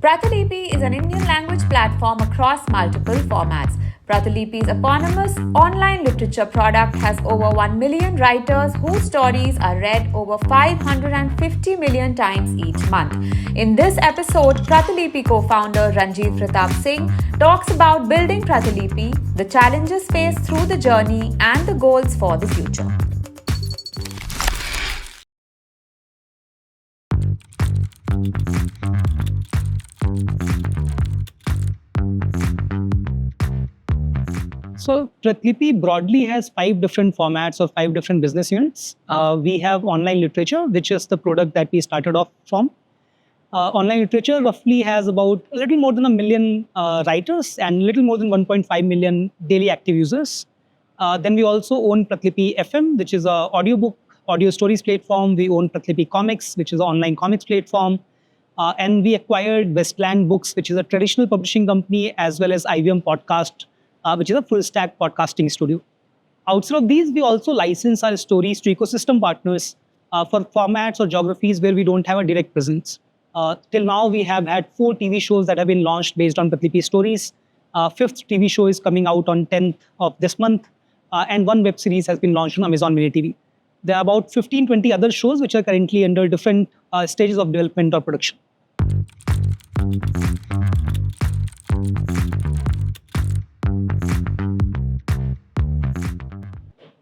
Pratilipi is an Indian language platform across multiple formats. Pratilipi's eponymous online literature product has over 1 million writers whose stories are read over 550 million times each month. In this episode, Pratilipi co-founder Ranjeet Pratap Singh talks about building Pratilipi, the challenges faced through the journey, and the goals for the future. So Pratilipi broadly has 5 different formats or 5 different business units. We have online literature, which is the product that we started off from. Online literature roughly has about a little more than 1 million writers and little more than 1.5 million daily active users. Then we also own Pratilipi FM, which is a audiobook, audio stories platform. We own Pratilipi Comics, which is an online comics platform. And we acquired Westland Books, which is a traditional publishing company, as well as IVM Podcast, which is a full stack podcasting studio. Outside of these, we also license our stories to ecosystem partners for formats or geographies where we don't have a direct presence. Till now, we have had 4 TV shows that have been launched based on Pratilipi stories. 5th TV show is coming out on 10th of this month, and 1 web series has been launched on Amazon Mini TV. There are about 15-20 other shows which are currently under different stages of development or production.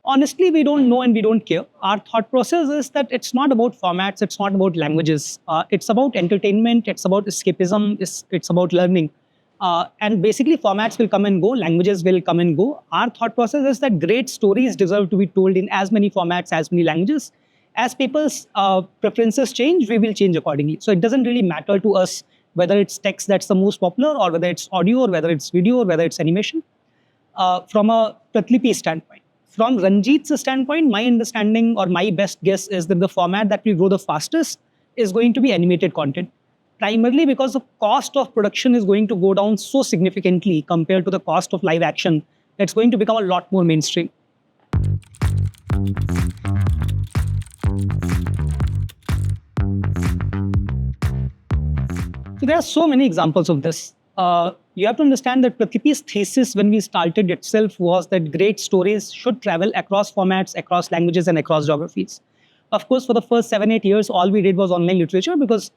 Honestly, we don't know and we don't care. Our thought process is that it's not about formats, it's not about languages. It's about entertainment, it's about escapism, it's about learning. And basically, formats will come and go, languages will come and go. Our thought process is that great stories deserve to be told in as many formats, as many languages. As people's preferences change, we will change accordingly. So it doesn't really matter to us whether it's text that's the most popular, or whether it's audio, or whether it's video, or whether it's animation. From a Pratilipi standpoint. From Ranjeet's standpoint, my understanding or my best guess is that the format that will grow the fastest is going to be animated content. Primarily because the cost of production is going to go down so significantly compared to the cost of live action, that's going to become a lot more mainstream. So there are so many examples of this. You have to understand that Pratilipi's thesis when we started itself was that great stories should travel across formats, across languages, and across geographies. Of course, for the first 7-8 years, all we did was online literature because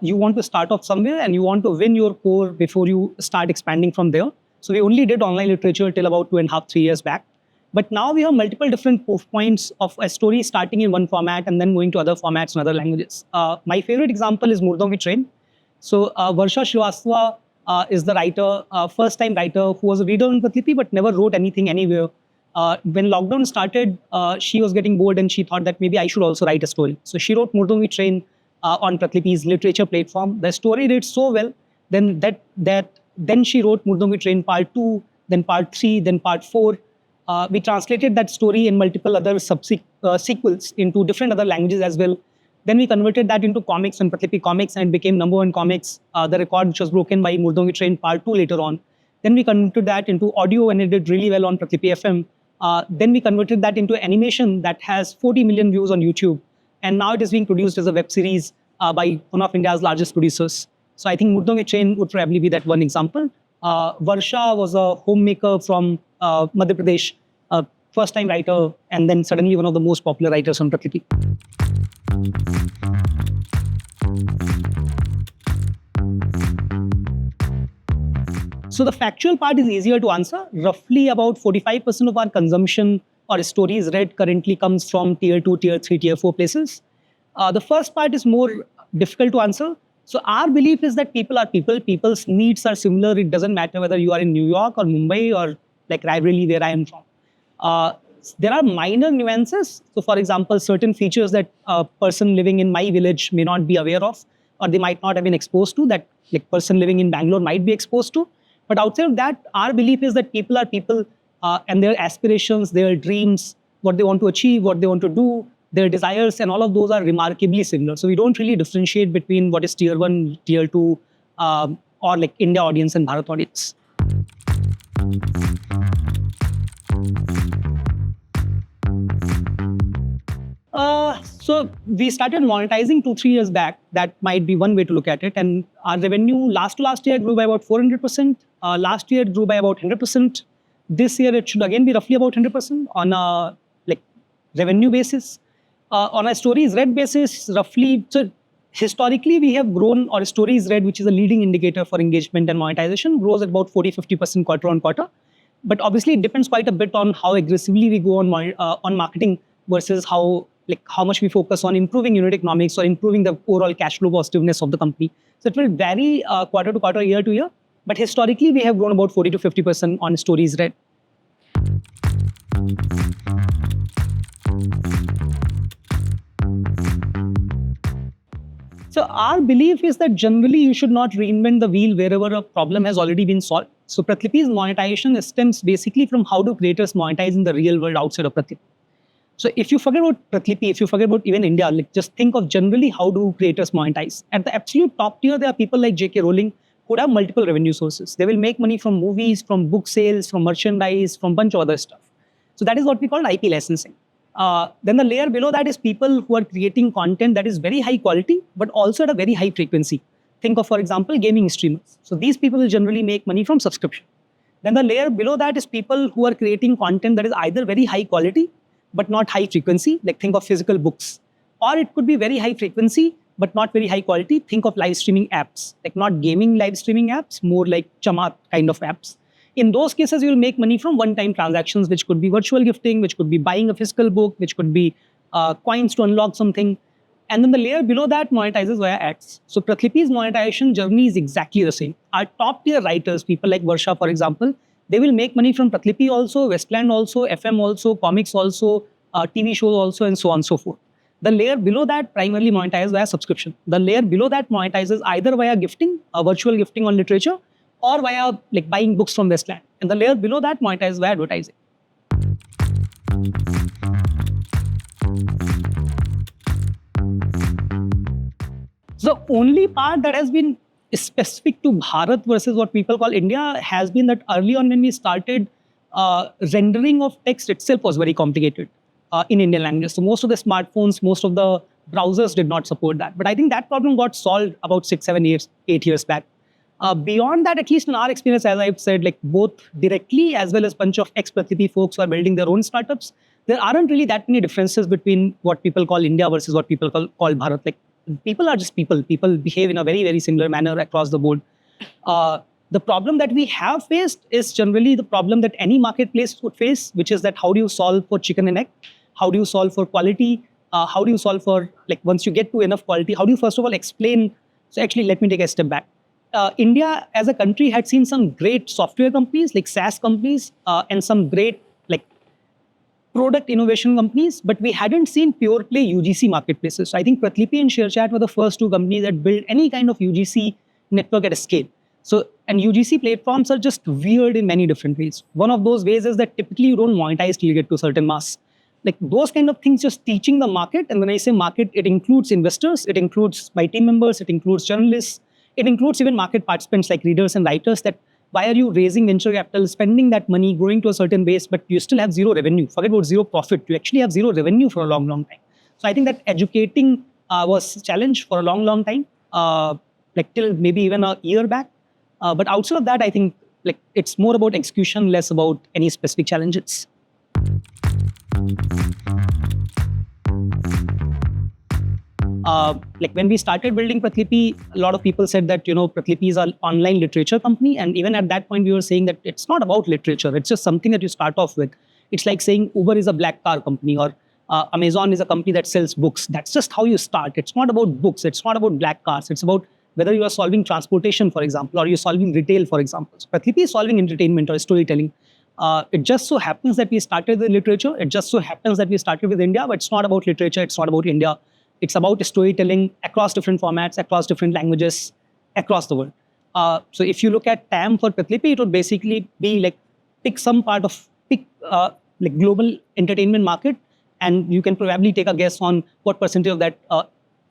you want to start off somewhere and you want to win your core before you start expanding from there. So we only did online literature till about 2.5-3 years back. But now we have multiple different proof points of a story starting in one format and then going to other formats and other languages. My favorite example is Murdongi Train. So Varsha Srivastava is the writer, first-time writer who was a reader on Pratilipi but never wrote anything anywhere. When lockdown started, she was getting bored and she thought that maybe I should also write a story. So she wrote Murdongi Train on Pratilipi's literature platform. The story did so well, then then she wrote Murdongi Train Part 2, then Part 3, then Part 4. We translated that story in multiple other sequels into different other languages as well. Then we converted that into comics on Pratilipi Comics and became #1 comics, the record which was broken by Murdongi Train Part 2 later on. Then we converted that into audio and it did really well on Pratilipi FM. Then we converted that into animation that has 40 million views on YouTube. And now it is being produced as a web series by one of India's largest producers. So I think Murdongi Train would probably be that one example. Varsha was a homemaker from Madhya Pradesh, a first-time writer, and then suddenly one of the most popular writers on Pratilipi. So the factual part is easier to answer. Roughly about 45% of our consumption or stories read currently comes from tier 2, tier 3, tier 4 places. The first part is more difficult to answer. So our belief is that people are people. People's needs are similar. It doesn't matter whether you are in New York or Mumbai or like Raebareli where I am from. There are minor nuances. So for example, certain features that a person living in my village may not be aware of, or they might not have been exposed to, that like person living in Bangalore might be exposed to. But outside of that, our belief is that people are people and their aspirations, their dreams, what they want to achieve, what they want to do, their desires, and all of those are remarkably similar. So we don't really differentiate between what is tier 1, tier 2, or like India audience and Bharat audience. So we started monetizing 2-3 years back. That might be one way to look at it. And our revenue last to last year grew by about 400%. Last year it grew by about 100%. This year it should again be roughly about 100% on a like revenue basis. On a stories read basis, roughly. So historically, we have grown, or stories read, which is a leading indicator for engagement and monetization, grows at about 40-50% quarter on quarter. But obviously, it depends quite a bit on how aggressively we go on marketing versus how much we focus on improving unit economics or improving the overall cash flow positiveness of the company. So it will vary quarter to quarter, year to year. But historically, we have grown about 40-50% on stories read. So our belief is that generally you should not reinvent the wheel wherever a problem has already been solved. So Pratilipi's monetization stems basically from how do creators monetize in the real world outside of Pratilipi. So if you forget about Pratilipi, if you forget about even India, just think of generally how do creators monetize. At the absolute top tier, there are people like J.K. Rowling who have multiple revenue sources. They will make money from movies, from book sales, from merchandise, from a bunch of other stuff. So that is what we call IP licensing. Then the layer below that is people who are creating content that is very high quality, but also at a very high frequency. Think of, for example, gaming streamers. So these people will generally make money from subscription. Then the layer below that is people who are creating content that is either very high quality, but not high frequency. Like think of physical books. Or it could be very high frequency, but not very high quality. Think of live streaming apps, like not gaming live streaming apps, more like Chamat kind of apps. In those cases, you will make money from one-time transactions, which could be virtual gifting, which could be buying a physical book, which could be coins to unlock something. And then the layer below that monetizes via ads. So Pratilipi's monetization journey is exactly the same. Our top-tier writers, people like Varsha, for example, they will make money from Pratilipi also, Westland also, FM also, comics also, TV shows also, and so on and so forth. The layer below that primarily monetizes via subscription. The layer below that monetizes either via gifting, virtual gifting on literature, or via buying books from Westland. And the layer below that monetizes via advertising. The only part that has been specific to Bharat versus what people call India has been that early on when we started, rendering of text itself was very complicated in Indian language. So most of the smartphones, most of the browsers did not support that. But I think that problem got solved about 6, 7 years, 8 years back. Beyond that, at least in our experience, as I've said, both directly as well as a bunch of ex-Pratilipi folks who are building their own startups, there aren't really that many differences between what people call India versus what people call Bharat. People are just people. People behave in a very, very similar manner across the board. The problem that we have faced is generally the problem that any marketplace would face, which is that how do you solve for chicken and egg? How do you solve for quality? How do you solve for, once you get to enough quality, how do you first of all explain? So actually, let me take a step back. India as a country had seen some great software companies, like SaaS companies, and some great product innovation companies, but we hadn't seen pure play UGC marketplaces. So I think Pratilipi and ShareChat were the first two companies that built any kind of UGC network at a scale. So, and UGC platforms are just weird in many different ways. One of those ways is that typically you don't monetize till you get to a certain mass. Those kind of things, just teaching the market. And when I say market, it includes investors, it includes my team members, it includes journalists, it includes even market participants like readers and writers, that why are you raising venture capital, spending that money, growing to a certain base, but you still have zero revenue. Forget about zero profit. You actually have zero revenue for a long, long time. So I think that educating was a challenge for a long, long time, till maybe even a year back. But outside of that, I think it's more about execution, less about any specific challenges. When we started building Pratilipi, a lot of people said that, Pratilipi is an online literature company. And even at that point, we were saying that it's not about literature. It's just something that you start off with. It's like saying Uber is a black car company, or Amazon is a company that sells books. That's just how you start. It's not about books. It's not about black cars. It's about whether you are solving transportation, for example, or you're solving retail, for example. So Pratilipi is solving entertainment or storytelling. It just so happens that we started with literature. It just so happens that we started with India, but it's not about literature. It's not about India. It's about storytelling across different formats, across different languages, across the world. So if you look at TAM for Pratilipi, it would basically be pick global entertainment market, and you can probably take a guess on what percentage of that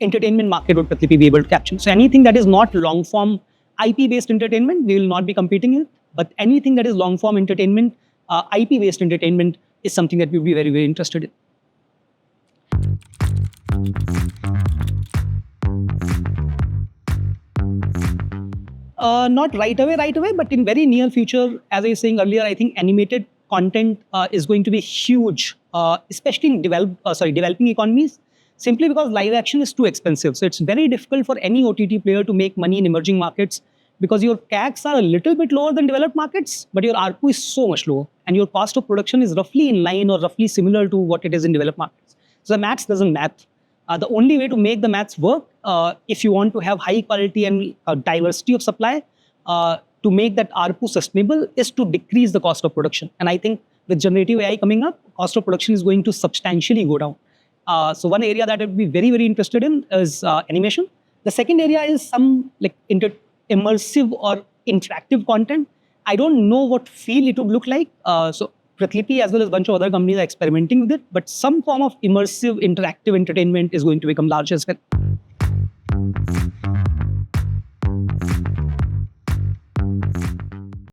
entertainment market would Pratilipi be able to capture. So anything that is not long form IP-based entertainment, we will not be competing in. But anything that is long form entertainment, IP-based entertainment is something that we will be very, very interested in. Not right away, but in very near future, as I was saying earlier, I think animated content is going to be huge, especially in developing economies, simply because live action is too expensive. So it's very difficult for any OTT player to make money in emerging markets because your CACs are a little bit lower than developed markets, but your ARPU is so much lower, and your cost of production is roughly in line or roughly similar to what it is in developed markets. So the maths doesn't math. The only way to make the maths work, if you want to have high quality and diversity of supply, to make that ARPU sustainable, is to decrease the cost of production. And I think with generative AI coming up, cost of production is going to substantially go down. So one area that I'd be very, very interested in is animation. The second area is some like immersive or interactive content. I don't know what feel it would look like. So Pratilipi as well as a bunch of other companies are experimenting with it, but some form of immersive interactive entertainment is going to become large as well.